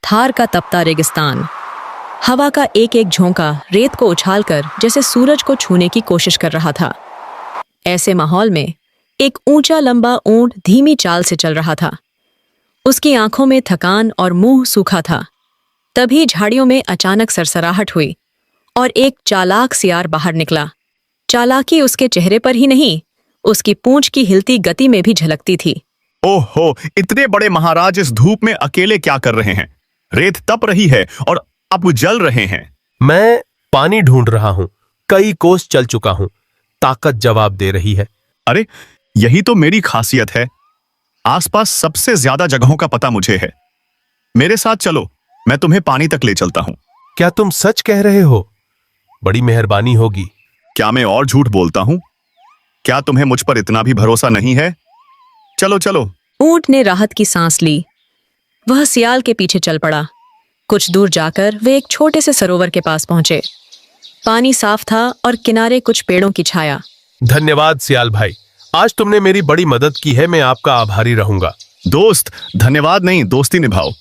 थार का तपता रेगिस्तान। हवा का एक एक झोंका रेत को उछालकर जैसे सूरज को छूने की कोशिश कर रहा था। ऐसे माहौल में एक ऊंचा लंबा ऊंट धीमी चाल से चल रहा था। उसकी आंखों में थकान और मुंह सूखा था। तभी झाड़ियों में अचानक सरसराहट हुई और एक चालाक सियार बाहर निकला। चालाकी उसके चेहरे पर ही नहीं, उसकी पूंछ की हिलती गति में भी झलकती थी। ओहो, इतने बड़े महाराज इस धूप में अकेले क्या कर रहे हैं? रेत तप रही है और अब जल रहे हैं। मैं पानी ढूंढ रहा हूं। कई कोस चल चुका हूं। ताकत जवाब दे रही है। अरे, यही तो मेरी खासियत है। आसपास सबसे ज्यादा जगहों का पता मुझे है। मेरे साथ चलो, मैं तुम्हें पानी तक ले चलता हूं। क्या तुम सच कह रहे हो? बड़ी मेहरबानी होगी। क्या मैं और झूठ बोलता हूं? क्या तुम्हें मुझ पर इतना भी भरोसा नहीं है? चलो चलो। ऊंट ने राहत की सांस ली। वह सियाल के पीछे चल पड़ा। कुछ दूर जाकर वे एक छोटे से सरोवर के पास पहुंचे। पानी साफ था और किनारे कुछ पेड़ों की छाया। धन्यवाद सियाल भाई, आज तुमने मेरी बड़ी मदद की है। मैं आपका आभारी रहूंगा। दोस्त, धन्यवाद नहीं, दोस्ती निभाओ।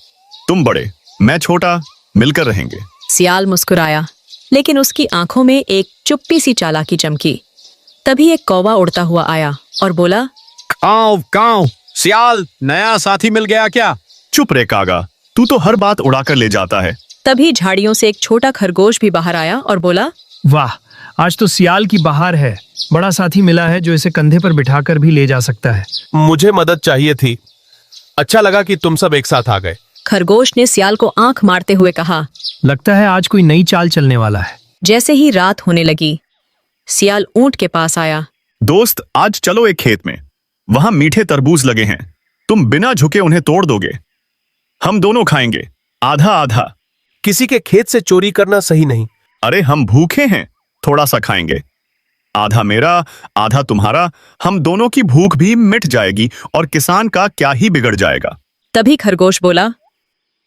तुम बड़े, मैं छोटा, मिलकर रहेंगे। सियाल मुस्कुराया, लेकिन उसकी आंखों में एक चुप्पी सी चालाकी चमकी। तभी एक कौवा उड़ता हुआ आया और बोला, काव काव, सियाल, नया साथी मिल गया क्या? चुप रे कागा, तू तो हर बात उड़ाकर ले जाता है। तभी झाड़ियों से एक छोटा खरगोश भी बाहर आया और बोला, वाह, आज तो सियाल की बहार है। बड़ा साथी मिला है जो इसे कंधे पर बिठाकर भी ले जा सकता है। मुझे मदद चाहिए थी। अच्छा लगा कि तुम सब एक साथ आ गए। खरगोश ने सियाल को आंख मारते हुए कहा, लगता है आज कोई नई चाल चलने वाला है। जैसे ही रात होने लगी, सियाल ऊंट के पास आया। दोस्त, आज चलो एक खेत में। वहां मीठे तरबूज लगे हैं। तुम बिना झुके उन्हें तोड़ दोगे। हम दोनों खाएंगे, आधा आधा। किसी के खेत से चोरी करना सही नहीं। अरे, हम भूखे हैं, थोड़ा सा खाएंगे। आधा मेरा, आधा तुम्हारा। हम दोनों की भूख भी मिट जाएगी और किसान का क्या ही बिगड़ जाएगा। तभी खरगोश बोला,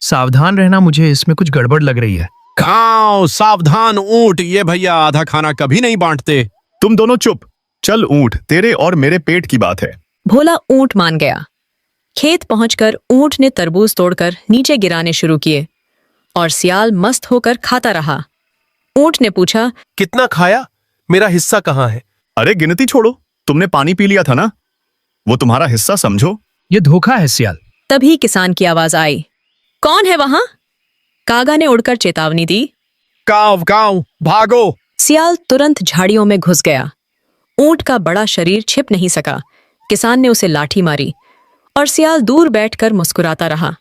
सावधान रहना, मुझे इसमें कुछ गड़बड़ लग रही है। खाओ, सावधान ऊंट, ये भैया आधा खाना कभी नहीं बांटते। तुम दोनों चुप। चल ऊंट, तेरे और मेरे पेट की बात है। भोला ऊंट मान गया। खेत पहुंचकर ऊंट ने तरबूज तोड़कर नीचे गिराने शुरू किए और सियाल मस्त होकर खाता रहा। ऊंट ने पूछा, कितना खाया? मेरा हिस्सा कहाँ है? अरे, गिनती छोड़ो, तुमने पानी पी लिया था ना, वो तुम्हारा हिस्सा समझो। ये धोखा है सियाल। तभी किसान की आवाज आई, कौन है वहां? कागा ने उड़कर चेतावनी दी। काव काव, भागो। सियाल तुरंत झाड़ियों में घुस गया। ऊंट का बड़ा शरीर छिप नहीं सका। किसान ने उसे लाठी मारी और सियाल दूर बैठकर मुस्कुराता रहा।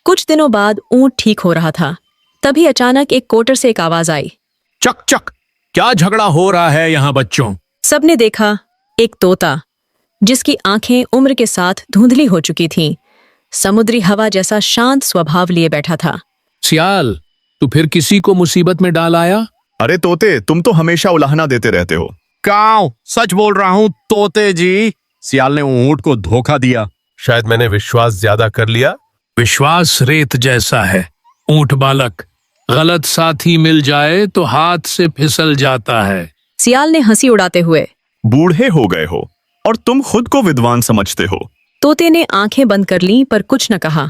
कुछ दिनों बाद ऊंट ठीक हो रहा था। तभी अचानक एक कोटर से एक आवाज आई, चक चक, क्या झगड़ा हो रहा है यहाँ बच्चों? सबने देखा, एक तोता जिसकी आंखें उम्र के साथ धुंधली हो चुकी थीं, समुद्री हवा जैसा शांत स्वभाव लिए बैठा था। सियाल, तू फिर किसी को मुसीबत में डाल आया? अरे तोते, तुम तो हमेशा उलाहना देते रहते हो। काव, सच बोल रहा हूँ तोते जी। सियाल ने ऊंट को धोखा दिया। शायद मैंने विश्वास ज्यादा कर लिया। विश्वास रेत जैसा है ऊंट बालक, गलत साथी मिल जाए तो हाथ से फिसल जाता है। सियाल ने हंसी उड़ाते हुए, बूढ़े हो गए हो और तुम खुद को विद्वान समझते हो। तोते ने आंखें बंद कर लीं पर कुछ न कहा।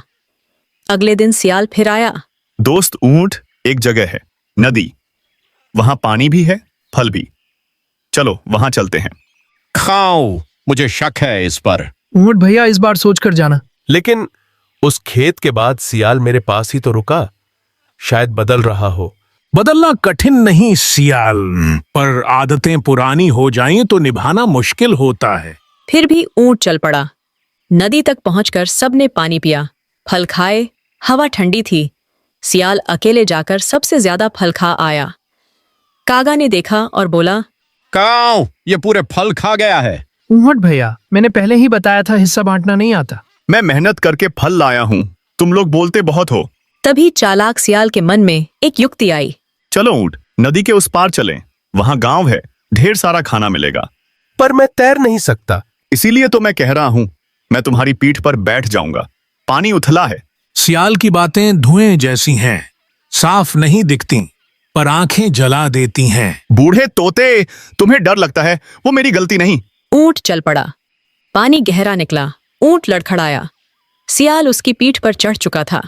अगले दिन सियाल फिर आया। दोस्त, ऊंट एक जगह है, नदी। वहां पानी भी है, फल भी। चलो वहां चलते हैं। खाओ, मुझे शक है इस पर। ऊंट भैया, इस बार सोच कर जाना। लेकिन उस खेत के बाद सियाल मेरे पास ही तो रुका। शायद बदल रहा हो। बदलना कठिन नहीं सियाल, पर आदतें पुरानी हो जाएं तो निभाना मुश्किल होता है। फिर भी ऊंट चल पड़ा। नदी तक पहुंचकर सबने पानी पिया, फल खाए। हवा ठंडी थी। सियाल अकेले जाकर सबसे ज्यादा फल खा आया। कागा ने देखा और बोला, काव, ये पूरे फल खा गया है। ऊंट भैया, मैंने पहले ही बताया था हिस्सा बांटना नहीं आता। मैं मेहनत करके फल लाया हूं, तुम लोग बोलते बहुत हो। तभी चालाक सियाल के मन में एक युक्ति आई। चलो ऊंट, नदी के उस पार चलें। वहां गांव है, ढेर सारा खाना मिलेगा। पर मैं तैर नहीं सकता। इसीलिए तो मैं कह रहा हूं, मैं तुम्हारी पीठ पर बैठ जाऊंगा। पानी उथला है। सियाल की बातें धुएं जैसी हैं, साफ नहीं दिखती पर आंखें जला देती हैं। बूढ़े तोते, तुम्हें डर लगता है, वो मेरी गलती नहीं। ऊंट चल पड़ा। पानी गहरा निकला। ऊंट लड़खड़ाया। सियाल उसकी पीठ पर चढ़ चुका था।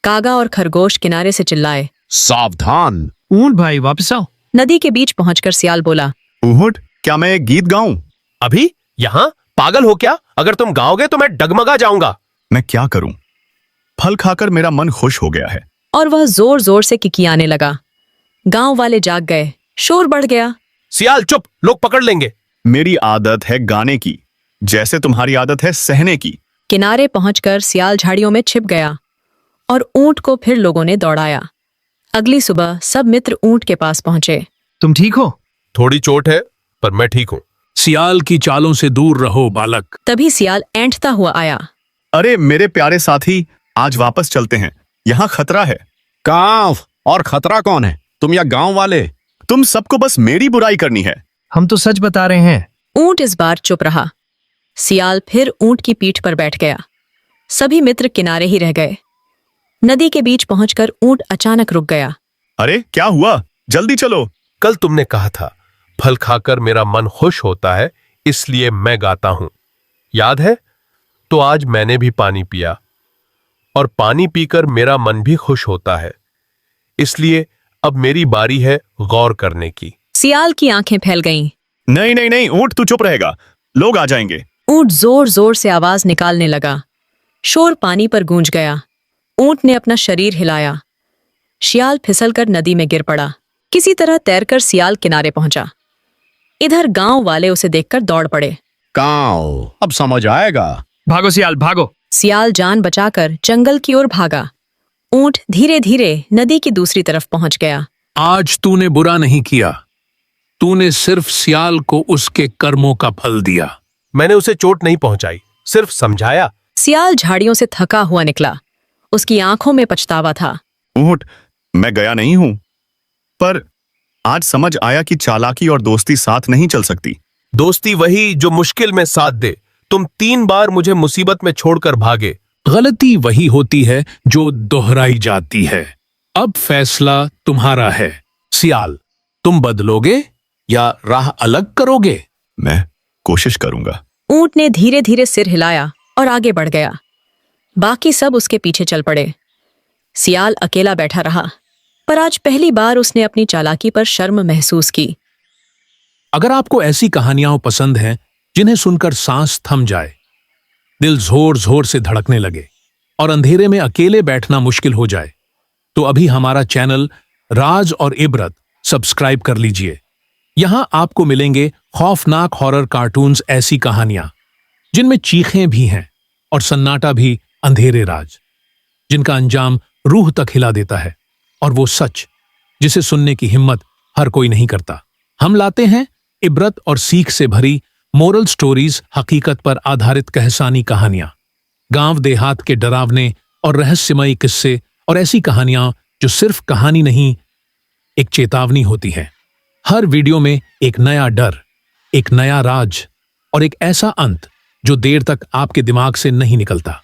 कागा और खरगोश किनारे से चिल्लाए। सावधान। ऊंट भाई वापस आओ। नदी के बीच पहुंचकर सियाल बोला। ऊँट, क्या मैं एक गीत गाऊं? अभी यहाँ? पागल हो क्या? अगर तुम गाओगे तो मैं डगमगा जाऊंगा। मैं क्या करूं? फल खाकर मेरा मन खुश हो गया है। और वह जोर जोर से किकियाने लगा। गांव वाले जाग गए, शोर बढ़ गया। सियाल चुप, लोग पकड़ लेंगे। मेरी आदत है गाने की, जैसे तुम्हारी आदत है सहने की। किनारे पहुंचकर सियाल झाड़ियों में छिप गया और ऊंट को फिर लोगों ने दौड़ाया। अगली सुबह सब मित्र ऊंट के पास पहुंचे। तुम ठीक हो? थोड़ी चोट है पर मैं ठीक हूं। सियाल की चालों से दूर रहो बालक। तभी सियाल ऐंठता हुआ आया। अरे मेरे प्यारे साथी, आज वापस चलते हैं, यहाँ खतरा है। कांव, और खतरा कौन है, तुम या गांव वाले? तुम सबको बस मेरी बुराई करनी है। हम तो सच बता रहे हैं। ऊंट इस बार चुप रहा। सियाल फिर ऊंट की पीठ पर बैठ गया। सभी मित्र किनारे ही रह गए। नदी के बीच पहुंचकर ऊंट अचानक रुक गया। अरे क्या हुआ? जल्दी चलो। कल तुमने कहा था फल खाकर मेरा मन खुश होता है, इसलिए मैं गाता हूं, याद है? तो आज मैंने भी पानी पिया और पानी पीकर मेरा मन भी खुश होता है, इसलिए अब मेरी बारी है गौर करने की। सियाल की आंखें फैल गईं। नहीं नहीं नहीं, ऊंट तू चुप रहेगा, लोग आ जाएंगे। ऊंट जोर जोर से आवाज निकालने लगा। शोर पानी पर गूंज गया। ऊंट ने अपना शरीर हिलाया। सियाल फिसलकर नदी में गिर पड़ा। किसी तरह तैरकर सियाल किनारे पहुंचा। इधर गांव वाले उसे देखकर दौड़ पड़े। कांव, अब समझ आएगा। भागो सियाल भागो। सियाल जान बचाकर जंगल की ओर भागा। ऊंट धीरे धीरे नदी की दूसरी तरफ पहुंच गया। आज तूने बुरा नहीं किया, तूने सिर्फ सियाल को उसके कर्मों का फल दिया। मैंने उसे चोट नहीं पहुंचाई, सिर्फ समझाया। सियाल झाड़ियों से थका हुआ निकला। उसकी आंखों में पछतावा था। ऊंट, मैं गया नहीं हूं, पर आज समझ आया कि चालाकी और दोस्ती साथ नहीं चल सकती। दोस्ती वही जो मुश्किल में साथ दे। तुम 3 बार मुझे मुसीबत में छोड़कर भागे। गलती वही होती है जो दोहराई जाती है। अब फैसला तुम्हारा है। सियाल, तुम बदलोगे या राह अलग करोगे? मैं कोशिश करूंगा। ऊंट ने धीरे धीरे सिर हिलाया और आगे बढ़ गया। बाकी सब उसके पीछे चल पड़े। सियाल अकेला बैठा रहा, पर आज पहली बार उसने अपनी चालाकी पर शर्म महसूस की। अगर आपको ऐसी कहानियां पसंद हैं जिन्हें सुनकर सांस थम जाए, दिल जोर जोर से धड़कने लगे और अंधेरे में अकेले बैठना मुश्किल हो जाए, तो अभी हमारा चैनल राज और इबरत सब्सक्राइब कर लीजिए। यहां आपको मिलेंगे खौफनाक हॉरर कार्टून्स, ऐसी कहानियां जिनमें चीखें भी हैं और सन्नाटा भी, अंधेरे राज जिनका अंजाम रूह तक हिला देता है, और वो सच जिसे सुनने की हिम्मत हर कोई नहीं करता। हम लाते हैं इबरत और सीख से भरी मोरल स्टोरीज, हकीकत पर आधारित कहसानी कहानियां, गांव देहात के डरावने और रहस्यमयी किस्से, और ऐसी कहानियां जो सिर्फ कहानी नहीं, एक चेतावनी होती है। हर वीडियो में एक नया डर, एक नया राज और एक ऐसा अंत जो देर तक आपके दिमाग से नहीं निकलता।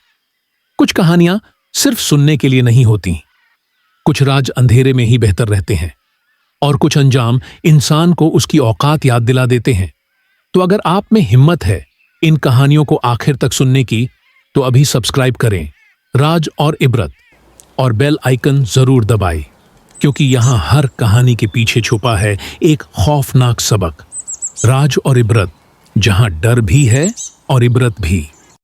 कुछ कहानियां सिर्फ सुनने के लिए नहीं होती, कुछ राज अंधेरे में ही बेहतर रहते हैं, और कुछ अंजाम इंसान को उसकी औकात याद दिला देते हैं। तो अगर आप में हिम्मत है इन कहानियों को आखिर तक सुनने की, तो अभी सब्सक्राइब करें राज और इबरत, और बेल आइकन जरूर दबाएं, क्योंकि यहां हर कहानी के पीछे छुपा है एक खौफनाक सबक। राज और इबरत, जहां डर भी है और इबरत भी।